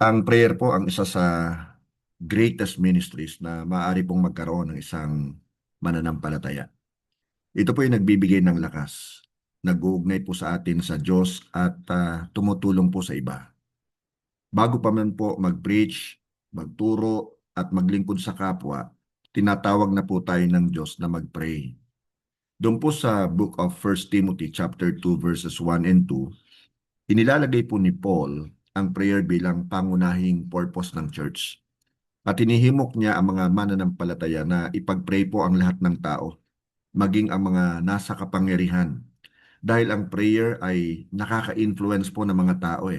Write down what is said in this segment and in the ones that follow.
Ang prayer po ang isa sa greatest ministries na maaari pong magkaroon ng isang mananampalataya. Ito po yung nagbibigay ng lakas, nag-uugnay po sa atin sa Diyos at tumutulong po sa iba. Bago pa man po mag-preach, magturo at maglingkod sa kapwa, tinatawag na po tayo ng Diyos na mag-pray. Doon po sa book of 1 Timothy chapter 2 verses 1 and 2, inilalagay po ni Paul ang prayer bilang pangunahing purpose ng church. At hinihimok niya ang mga mananampalataya na ipag-pray po ang lahat ng tao, maging ang mga nasa kapangyarihan. Dahil ang prayer ay nakaka-influence po ng mga tao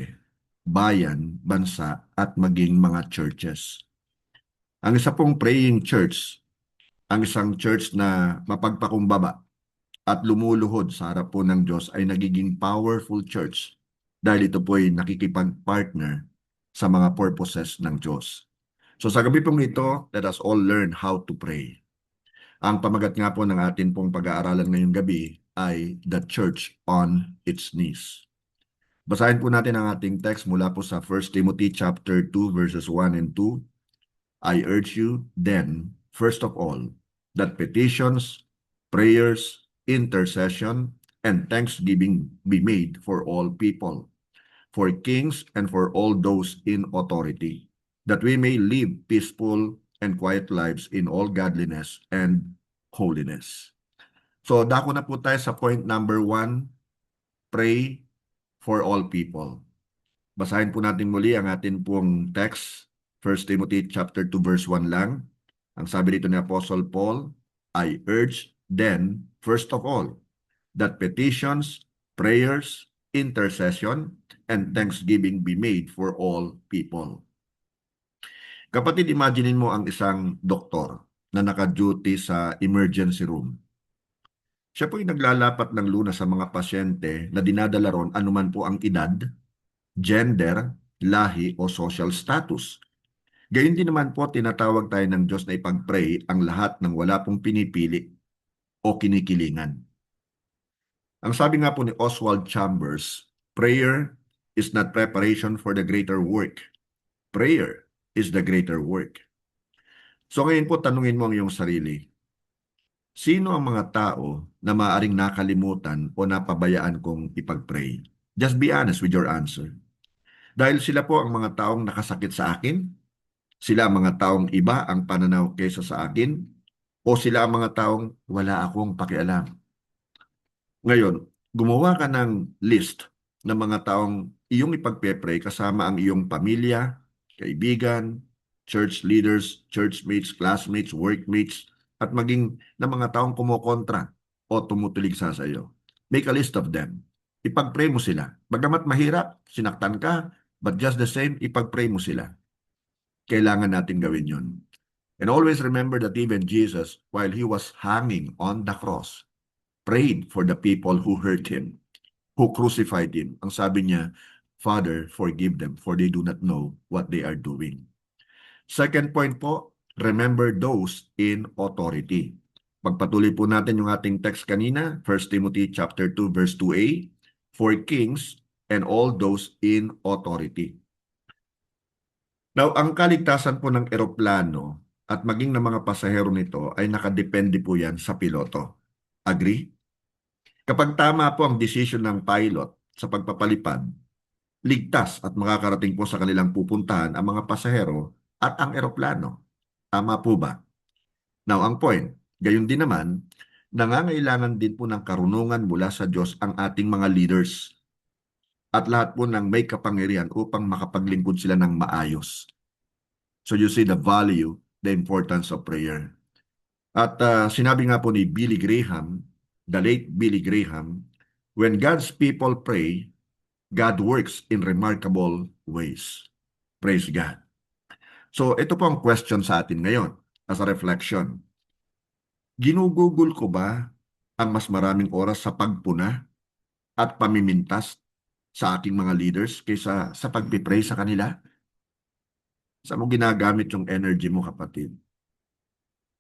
bayan, bansa, at maging mga churches. Ang isa pong praying church, ang isang church na mapagpakumbaba at lumuluhod sa harap po ng Diyos ay nagiging powerful church dahil ito po ay nakikipag-partner sa mga purposes ng Diyos. So sa gabi pong ito, let us all learn how to pray. Ang pamagat nga po ng atin pong pag-aaralan ngayong gabi ay The Church on its Knees. Basahin po natin ang ating text mula po sa 1 Timothy chapter 2 verses 1 and 2. I urge you then, first of all, that petitions, prayers, intercession, and thanksgiving be made for all people, for kings and for all those in authority, that we may live peaceful and quiet lives in all godliness and holiness. So, dako na po tayo sa point number 1, pray for all people. Basahin po natin muli ang atin pong text, 1 Timothy chapter 2 verse 1 lang. Ang sabi dito ni Apostle Paul, I urge then, first of all, that petitions, prayers, intercession, and thanksgiving be made for all people. Kapatid, imaginein mo ang isang doktor na naka-duty sa emergency room. Siya po ay naglalapat ng lunas sa mga pasyente na dinadala ron anuman po ang edad, gender, lahi o social status. Gayun din naman po tinatawag tayo ng Diyos na ipag-pray ang lahat ng wala pong pinipili o kinikilingan. Ang sabi nga po ni Oswald Chambers, prayer is not preparation for the greater work. Prayer is the greater work. So ngayon po tanungin mo ang iyong sarili, sino ang mga tao na maaaring nakalimutan o napabayaan kong ipag-pray? Just be honest with your answer. Dahil sila po ang mga taong nakasakit sa akin, sila ang mga taong iba ang pananaw kaysa sa akin, o sila ang mga taong wala akong pakialam. Ngayon, gumawa ka ng list ng mga taong iyong ipagpe-pray kasama ang iyong pamilya, kaibigan, church leaders, churchmates, classmates, workmates, at maging ng mga taong kumokontra o tumutuligsa sa iyo. Make a list of them. Ipag-pray mo sila. Bagamat mahirap, sinaktan ka, but just the same, ipag-pray mo sila. Kailangan natin gawin yun. And always remember that even Jesus, while he was hanging on the cross, prayed for the people who hurt him, who crucified him. Ang sabi niya, Father, forgive them, for they do not know what they are doing. Second point po, remember those in authority. Pagpatuloy po natin yung ating text kanina, 1 Timothy chapter 2 verse 2a, for kings and all those in authority. Now, ang kaligtasan po ng eroplano at maging ng mga pasahero nito ay nakadepende po yan sa piloto. Agree? Kapag tama po ang desisyon ng pilot sa pagpapalipad, ligtas at makakarating po sa kanilang pupuntahan ang mga pasahero at ang eroplano. Tama po ba? Now, ang point, gayon din naman, nangangailangan din po ng karunungan mula sa Diyos ang ating mga leaders at lahat po ng may kapangyarihan upang makapaglingkod sila ng maayos. So you see the value, the importance of prayer. At sinabi nga po ni Billy Graham, the late Billy Graham, when God's people pray, God works in remarkable ways. Praise God. So ito po ang question sa atin ngayon as a reflection. Ginugugol ko ba ang mas maraming oras sa pagpuna at pamimintas sa aking mga leaders kaysa sa pagpipray sa kanila? Saan mo ginagamit yung energy mo, kapatid?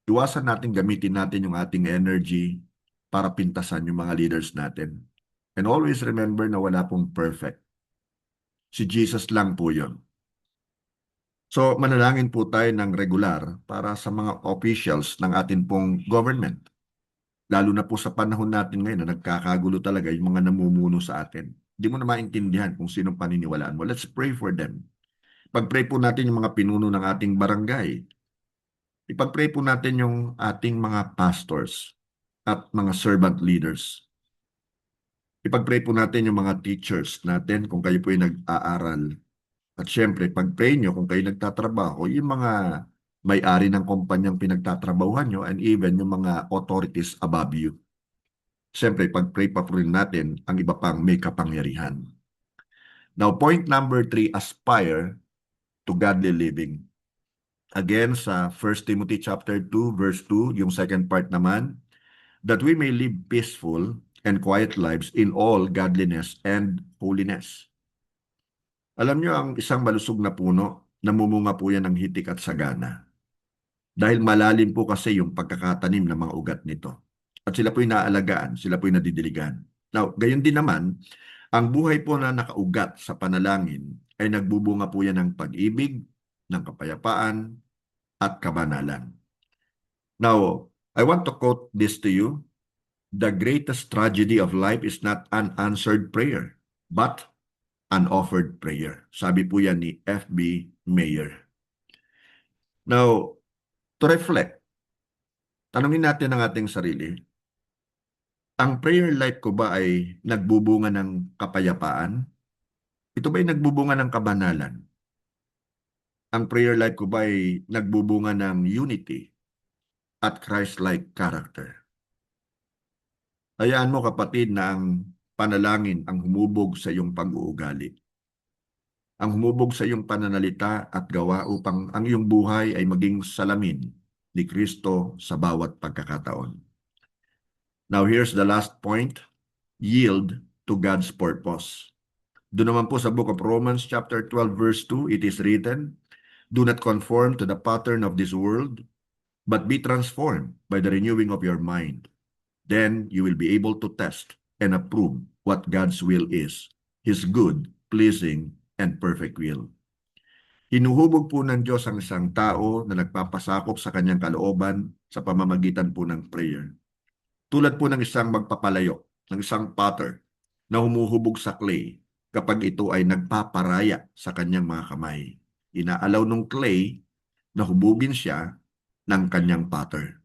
Iwasan natin gamitin natin yung ating energy para pintasan yung mga leaders natin. And always remember na wala pong perfect. Si Jesus lang po yun. So, manalangin po tayo ng regular para sa mga officials ng atin pong government. Lalo na po sa panahon natin ngayon na nagkakagulo talaga yung mga namumuno sa atin. Hindi mo na maintindihan kung sinong paniniwalaan mo. Let's pray for them. Pag-pray po natin yung mga pinuno ng ating barangay. Ipag-pray po natin yung ating mga pastors at mga servant leaders. Ipag-pray po natin yung mga teachers natin kung kayo po ay nag-aaral. At syempre, pag-pray nyo kung kayo nagtatrabaho, yung mga may-ari ng kumpanyang pinagtatrabahuhan nyo and even yung mga authorities above you. Siyempre, pag-pray pa po rin natin ang iba pang may kapangyarihan. Now, point number 3, aspire to godly living. Again, sa 1 Timothy chapter 2, verse 2, yung second part naman, that we may live peaceful and quiet lives in all godliness and holiness. Alam nyo, ang isang malusog na puno, namumunga po yan ng hitik at sagana. Dahil malalim po kasi yung pagkakatanim ng mga ugat nito. At sila po'y naaalagaan, sila po'y nadidiligan. Now, gayon din naman, ang buhay po na nakaugat sa panalangin ay nagbubunga po yan ng pag-ibig, ng kapayapaan, at kabanalan. Now, I want to quote this to you. The greatest tragedy of life is not unanswered prayer, but unoffered prayer. Sabi po yan ni F.B. Meyer. Now, to reflect, tanungin natin ang ating sarili, ang prayer life ko ba ay nagbubunga ng kapayapaan? Ito ba ay nagbubunga ng kabanalan? Ang prayer life ko ba ay nagbubunga ng unity at Christ-like character? Hayaan mo kapatid na ang panalangin ang humubog sa iyong pag-uugali. Ang humubog sa iyong pananalita at gawa upang ang iyong buhay ay maging salamin ni Kristo sa bawat pagkakataon. Now here's the last point, yield to God's purpose. Doon naman po sa book of Romans chapter 12 verse 2, it is written, do not conform to the pattern of this world, but be transformed by the renewing of your mind. Then you will be able to test and approve what God's will is, His good, pleasing, and perfect will. Hinuhubog po ng Diyos ang isang tao na nagpapasakop sa kanyang kalooban sa pamamagitan po ng prayer. Tulad po ng isang magpapalayo, ng isang potter na humuhubog sa clay kapag ito ay nagpaparaya sa kanyang mga kamay. Inaalaw ng clay na hubugin siya ng kanyang potter.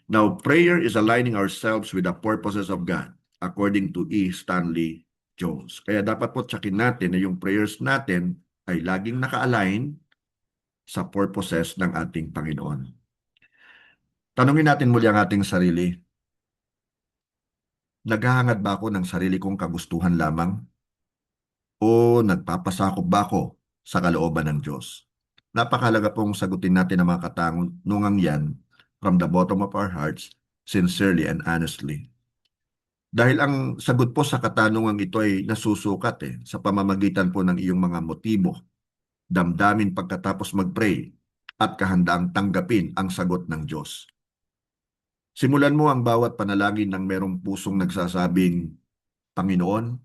Now, prayer is aligning ourselves with the purposes of God according to E. Stanley Jones. Kaya dapat po tsakin natin na yung prayers natin ay laging naka-align sa purposes ng ating Panginoon. Tanungin natin muli ang ating sarili, naghahangad ba ako ng sarili kong kagustuhan lamang? O nagpapasakop ba ako sa kalooban ng Diyos? Napakahalaga pong sagutin natin ang mga katanungang yan from the bottom of our hearts, sincerely and honestly. Dahil ang sagot po sa katanungang ito ay nasusukat sa pamamagitan po ng iyong mga motibo, damdamin pagkatapos mag-pray, at kahandaang tanggapin ang sagot ng Diyos. Simulan mo ang bawat panalangin ng merong pusong nagsasabing, Panginoon,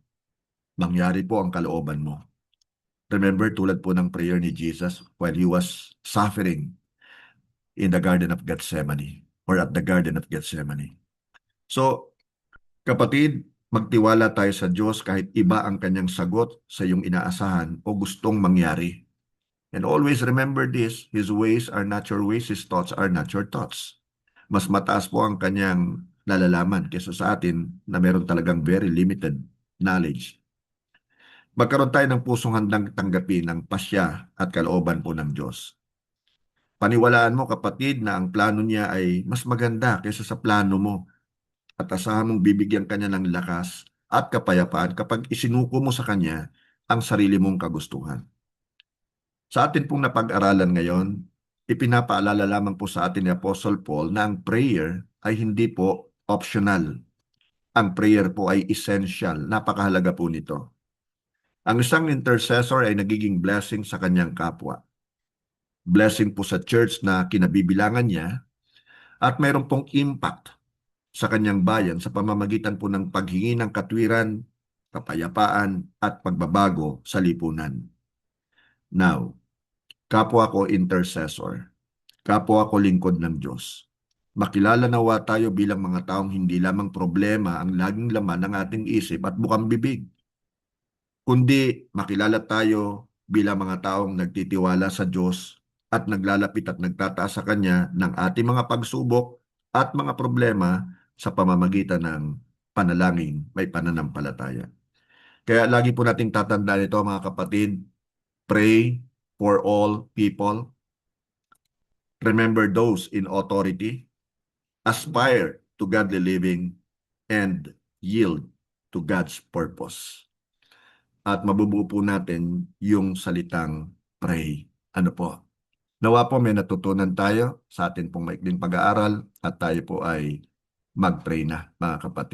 mangyari po ang kalooban mo. Remember, tulad po ng prayer ni Jesus while He was suffering in the Garden of Gethsemane or at the Garden of Gethsemane. So, kapatid, magtiwala tayo sa Diyos kahit iba ang kanyang sagot sa iyong inaasahan o gustong mangyari. And always remember this, His ways are not your ways, His thoughts are not your thoughts. Mas mataas po ang kanyang nalalaman kaysa sa atin na meron talagang very limited knowledge. Magkaroon tayo ng pusong handang tanggapin ng pasya at kalooban po ng Diyos. Paniwalaan mo kapatid na ang plano niya ay mas maganda kaysa sa plano mo at asahan mong bibigyan kanya ng lakas at kapayapaan kapag isinuko mo sa kanya ang sarili mong kagustuhan. Sa atin pong napag-aralan ngayon, ipinapaalala lamang po sa atin ni Apostle Paul na ang prayer ay hindi po optional. Ang prayer po ay essential. Napakahalaga po nito. Ang isang intercessor ay nagiging blessing sa kanyang kapwa. Blessing po sa church na kinabibilangan niya at mayroon pong impact sa kanyang bayan sa pamamagitan po ng paghingi ng katwiran, kapayapaan at pagbabago sa lipunan. Now, Kapwa ko intercessor. Kapwa ko lingkod ng Diyos. Makilala nawa tayo bilang mga taong hindi lamang problema ang laging laman ng ating isip at bukang bibig, kundi makilala tayo bilang mga taong nagtitiwala sa Diyos at naglalapit at nagtataas sa Kanya ng ating mga pagsubok at mga problema sa pamamagitan ng panalangin, may pananampalataya. Kaya lagi po nating tatandaan ito mga kapatid, pray for all people, remember those in authority, aspire to godly living, and yield to God's purpose. At mabubuo po natin yung salitang pray. Ano po? Nawa po may natutunan tayo sa atin pong maikling pag-aaral at tayo po ay mag-pray na mga kapatid.